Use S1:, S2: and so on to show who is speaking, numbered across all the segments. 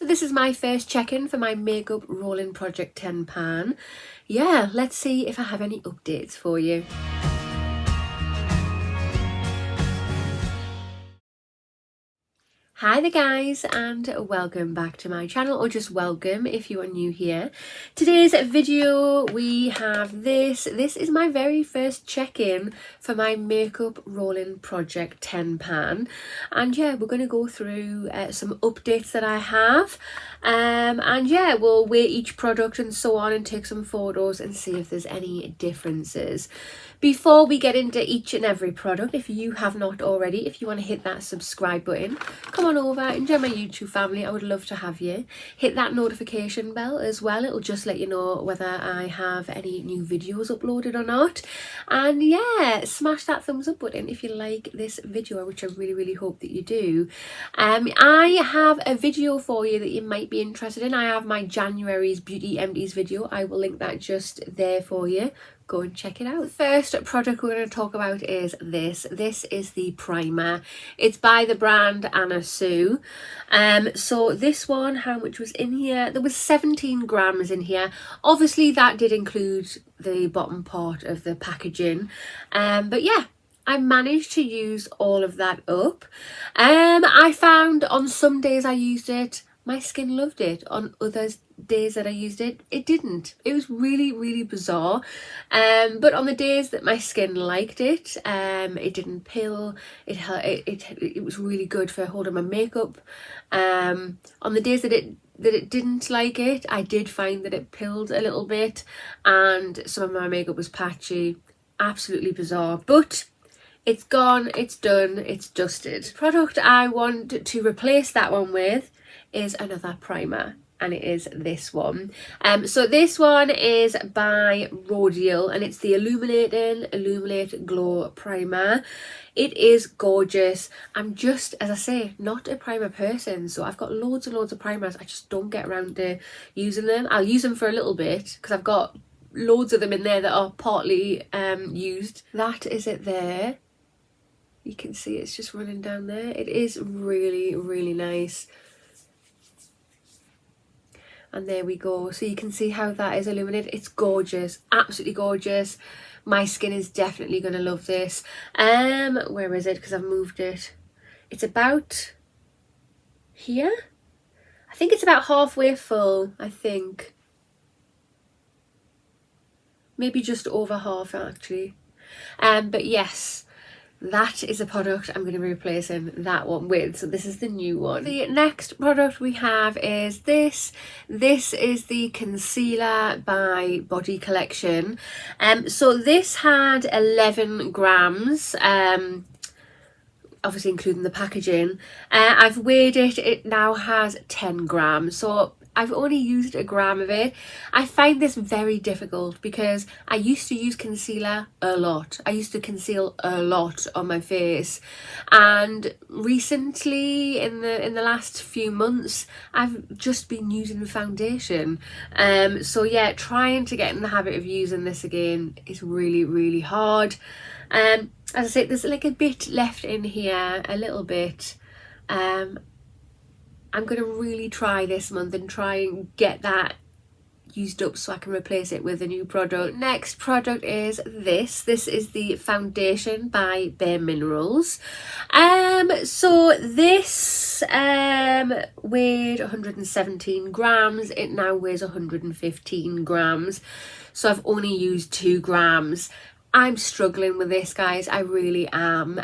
S1: this is my first check-in for my makeup rolling project 10 pan. Yeah, let's see if I have any updates for you. Hi there guys, and welcome back to my channel, or just welcome if you are new here. Today's video we have this is my very first check-in for my makeup rolling project 10 pan, and yeah, we're going to go through some updates that I have, and yeah, we'll weigh each product and so on and take some photos and see if there's any differences. Before we get into each and every product, if you have not already, if you want to hit that subscribe button, come on over and join my YouTube family. I would love to have you. Hit that notification bell as well. It'll just let you know whether I have any new videos uploaded or not. And yeah, smash that thumbs up button if you like this video, which I really hope that you do. I have a video for you that you might be interested in. I have my January's Beauty MDs video. I will link that just there for you. Go and check it out. The first product we're going to talk about is this. This is the primer. It's by the brand Anna Sue. So this one, how much was in here? There was 17 grams in here. Obviously that did include the bottom part of the packaging. But yeah, I managed to use all of that up. I found on some days I used it, my skin loved it. On other days that I used it, it didn't. It was really bizarre. But on the days that my skin liked it, it didn't pill. It was really good for holding my makeup. On the days that it didn't like it, I did find that it pilled a little bit, and some of my makeup was patchy. Absolutely bizarre, but it's gone, it's done, it's dusted. The product I want to replace that one with is another primer, and it is this one. So this one is by Rodial, and it's the Illuminate Glow Primer. It is gorgeous. I'm just, as I say, not a primer person, so I've got loads and loads of primers. I just don't get around to using them. I'll use them for a little bit because I've got loads of them in there that are partly used. That is it there. You can see it's just running down there. It is really nice. And there we go. So you can see how that is illuminated. It's gorgeous, absolutely gorgeous. My skin is definitely going to love this. Where is it? Because I've moved it. It's about here. I think it's about halfway full, I think. Maybe just over half actually. But yes, that is a product I'm going to be replacing that one with. So this is the new one. The next product we have is this. This is the concealer by Body Collection. So this had 11 grams, obviously including the packaging. I've weighed it. It now has 10 grams. So I've only used a gram of it. I find this very difficult because I used to use concealer a lot. I used to conceal a lot on my face, and recently in the last few months I've just been using foundation. So yeah, trying to get in the habit of using this again is really hard. As I said, there's like a bit left in here, a little bit. I'm going to really try this month and try and get that used up so I can replace it with a new product. Next product is this. This is the foundation by BareMinerals. So this weighed 117 grams. It now weighs 115 grams. So I've only used 2 grams. I'm struggling with this, guys. I really am.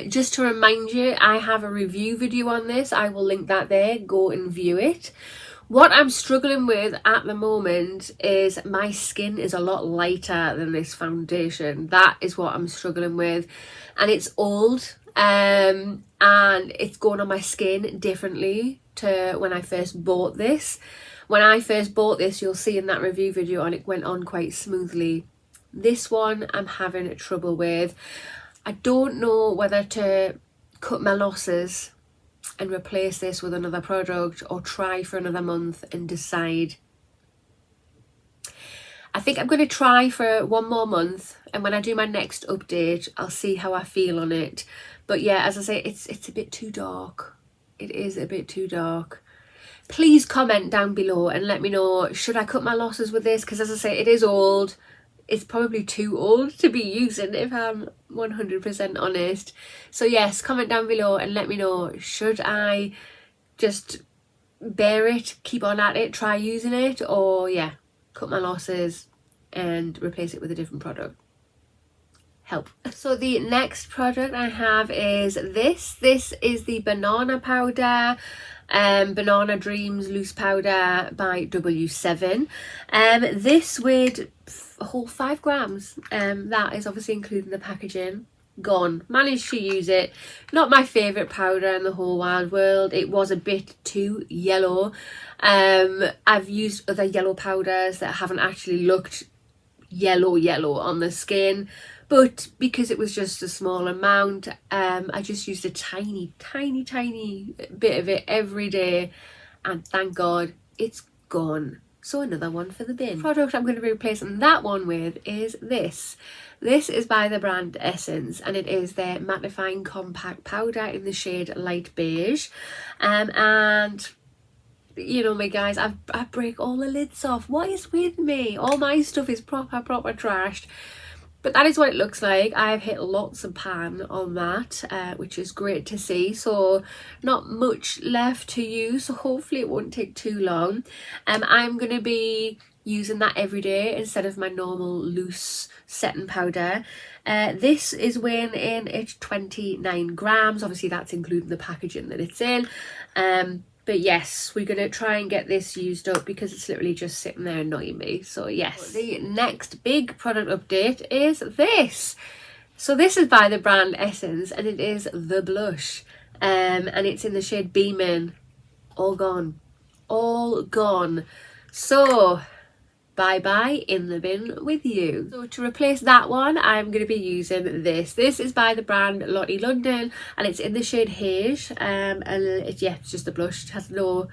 S1: Just to remind you, I have a review video on this. I will link that there. Go and view it. What I'm struggling with at the moment is my skin is a lot lighter than this foundation. That is what I'm struggling with, and it's old, and it's going on my skin differently to when I first bought this. When I first bought this, you'll see in that review video, and it went on quite smoothly. This one I'm having trouble with. I don't know whether to cut my losses and replace this with another product or try for another month and decide. I think I'm going to try for one more month, and when I do my next update I'll see how I feel on it. But yeah, as I say, it's a bit too dark. It is a bit too dark. please comment down below and let me know, should I cut my losses with this? Because as I say, it is old. It's probably too old to be using, if I'm 100% honest. So yes, comment down below and let me know, should I just bear it, keep on at it, try using it, or yeah, cut my losses and replace it with a different product? Help. So the next product I have is this. This is the banana powder, Banana Dreams loose powder by W7. This weighed a whole 5 grams. That is obviously including the packaging. Gone. Managed to use it. Not my favourite powder in the whole wide world. It was a bit too yellow. I've used other yellow powders that haven't actually looked yellow on the skin, but because it was just a small amount, I just used a tiny bit of it every day, and thank God it's gone. So another one for the bin. The product I'm going to be replacing that one with is this. This is by the brand Essence, and it is their mattifying compact powder in the shade light beige. And you know me guys, I break all the lids off. What is with me? All my stuff is proper trashed. But that is what it looks like. I've hit lots of pan on that, which is great to see. So not much left to use, so hopefully it won't take too long. I'm going to be using that every day instead of my normal loose setting powder. This is weighing in at 29 grams. Obviously that's including the packaging that it's in. But yes, we're going to try and get this used up because it's literally just sitting there annoying me. So yes, the next big product update is this. So this is by the brand Essence, and it is the blush. And it's in the shade Beaming. All gone. All gone. So bye in the bin with you. So to replace that one, I'm going to be using this. This is by the brand Lottie London, and it's in the shade Beige. And it's just a blush. It has no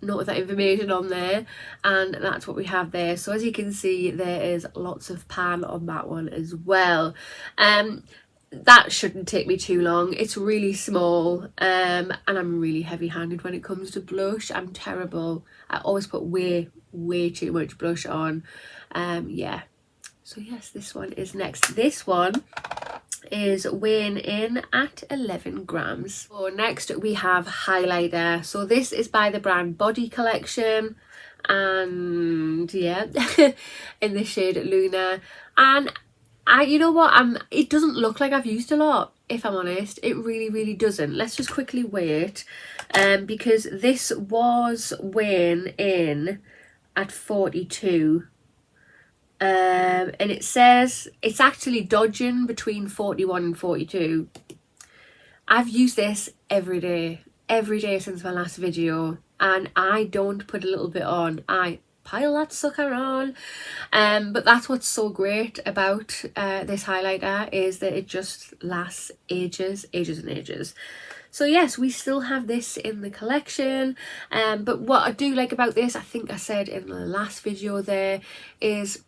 S1: other information on there, and that's what we have there. So as you can see, there is lots of pan on that one as well. That shouldn't take me too long. It's really small, and I'm really heavy-handed when it comes to blush. I'm terrible. I always put way too much blush on. Yeah, so yes, this one is next. This one is weighing in at 11 grams. So next we have highlighter. So this is by the brand Body Collection, and yeah, in the shade Luna. And you know what, it doesn't look like I've used a lot, if I'm honest. It really doesn't. Let's just quickly weigh it, because this was weighing in at 42, and it says it's actually dodging between 41 and 42. I've used this every day since my last video, and I don't put a little bit on, I pile that sucker on. But that's what's so great about this highlighter, is that it just lasts ages and ages. So yes, we still have this in the collection, but what I do like about this, I think I said in the last video there, is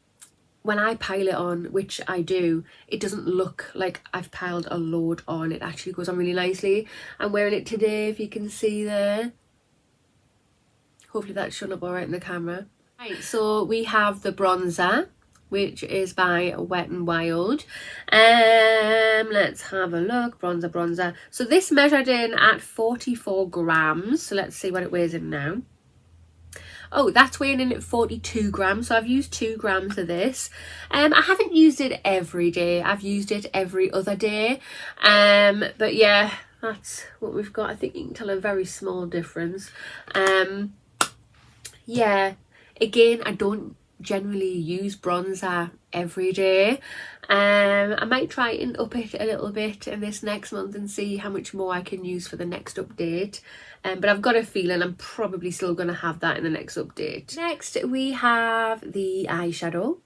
S1: when I pile it on, which I do, it doesn't look like I've piled a load on. It actually goes on really nicely. I'm wearing it today, if you can see there. Hopefully that's showing up alright in the camera. Right, so we have the bronzer, which is by Wet n Wild. Let's have a look. Bronzer. So this measured in at 44 grams. So let's see what it weighs in now. Oh, that's weighing in at 42 grams. So I've used 2 grams of this. I haven't used it every day. I've used it every other day. But yeah, that's what we've got. I think you can tell a very small difference. Yeah, again, I don't generally use bronzer every day. I might try and up it a little bit in this next month and see how much more I can use for the next update. But I've got a feeling I'm probably still going to have that in the next update. Next we have the eyeshadow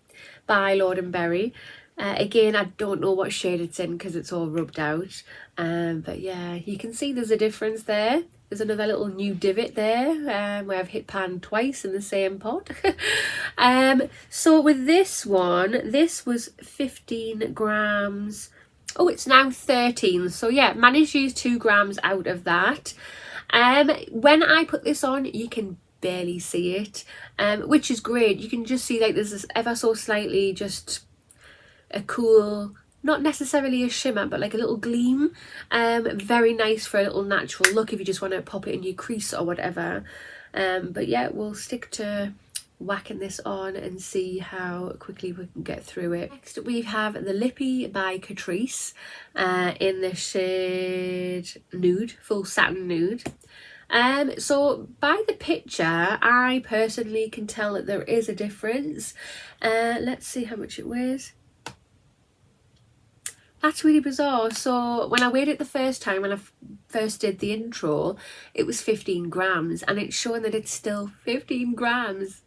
S1: by Lord & Berry. Again, I don't know what shade it's in because it's all rubbed out. But yeah, you can see there's a difference there. There's another little new divot there, where I've hit pan twice in the same pot. So with this one, this was 15 grams. Oh, it's now 13. So yeah, managed to use 2 grams out of that. When I put this on, you can barely see it, which is great. You can just see like there's this ever so slightly just a cool, not necessarily a shimmer, but like a little gleam. Very nice for a little natural look if you just want to pop it in your crease or whatever. But yeah, we'll stick to whacking this on and see how quickly we can get through it. Next we have the Lippy by Catrice in the shade Nude, Full Satin Nude. So by the picture, I personally can tell that there is a difference. Let's see how much it weighs. That's really bizarre. So when I weighed it the first time, when I first did the intro, it was 15 grams, and it's showing that it's still 15 grams.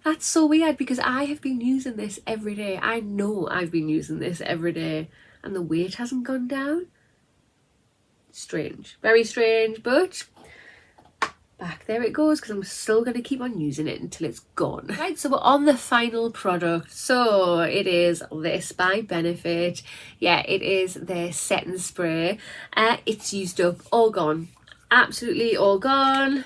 S1: That's so weird, because I have been using this every day. I know I've been using this every day, and the weight hasn't gone down. Strange, very strange, but back there it goes, because I'm still going to keep on using it until it's gone. Right, so we're on the final product. So it is this by Benefit. Yeah, it is their setting spray. It's used up, all gone, absolutely all gone.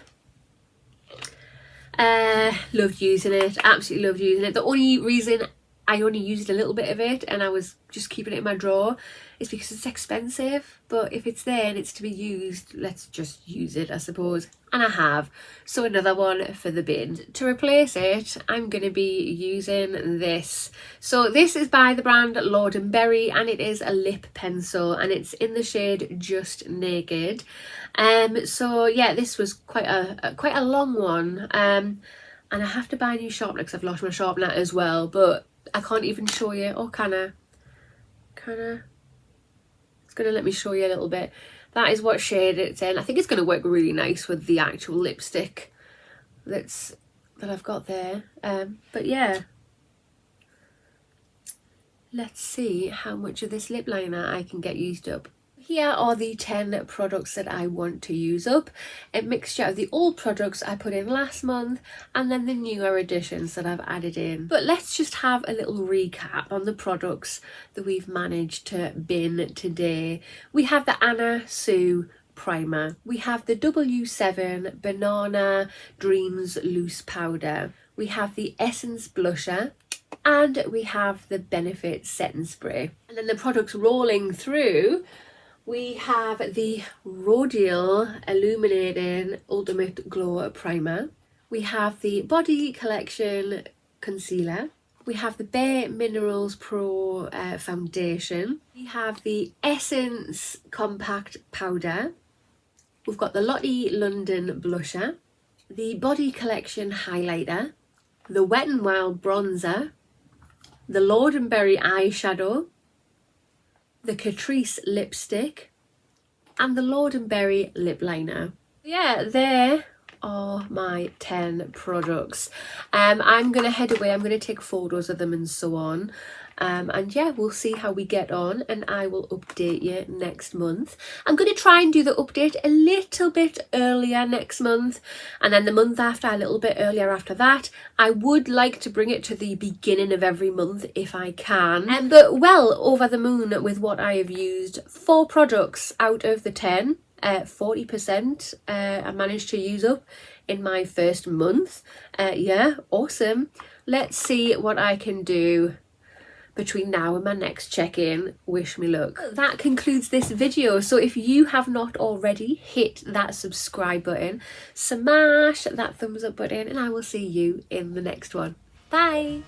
S1: Loved using it, absolutely loved using it. The only reason I only used a little bit of it and I was just keeping it in my drawer is because it's expensive, but if it's there and it's to be used, let's just use it, I suppose. And I have. So another one for the bin. To replace it, I'm going to be using this. So this is by the brand Lord & Berry, and it is a lip pencil, and it's in the shade Just Naked. So yeah, this was quite a long one, and I have to buy a new sharpener because I've lost my sharpener as well, but I can't even show you. Or can I? It's going to let me show you a little bit. That is what shade it's in. I think it's going to work really nice with the actual lipstick that I've got there. But yeah, let's see how much of this lip liner I can get used up. Here are the 10 products that I want to use up. A mixture of the old products I put in last month and then the newer additions that I've added in. But let's just have a little recap on the products that we've managed to bin today. We have the Anna Sue primer. We have the W7 Banana Dreams Loose Powder. We have the Essence blusher. And we have the Benefit setting spray. And then the products rolling through, we have the Rodial Illuminating Ultimate Glow Primer. We have the Body Collection Concealer. We have the BareMinerals Pro Foundation. We have the Essence Compact Powder. We've got the Lottie London Blusher. The Body Collection Highlighter. The Wet n Wild Bronzer. The Lord & Berry Eyeshadow. The Catrice lipstick, and the Lord & Berry lip liner. Yeah, there are my 10 products. I'm going to head away, I'm going to take photos of them and so on. And yeah, we'll see how we get on, and I will update you next month. I'm going to try and do the update a little bit earlier next month, and then the month after a little bit earlier after that. I would like to bring it to the beginning of every month if I can. But well over the moon with what I have used. 4 products out of the 10, 40% I managed to use up in my first month. Yeah, awesome. Let's see what I can do between now and my next check-in. Wish me luck. That concludes this video. So if you have not already, hit that subscribe button, smash that thumbs up button, and I will see you in the next one. Bye.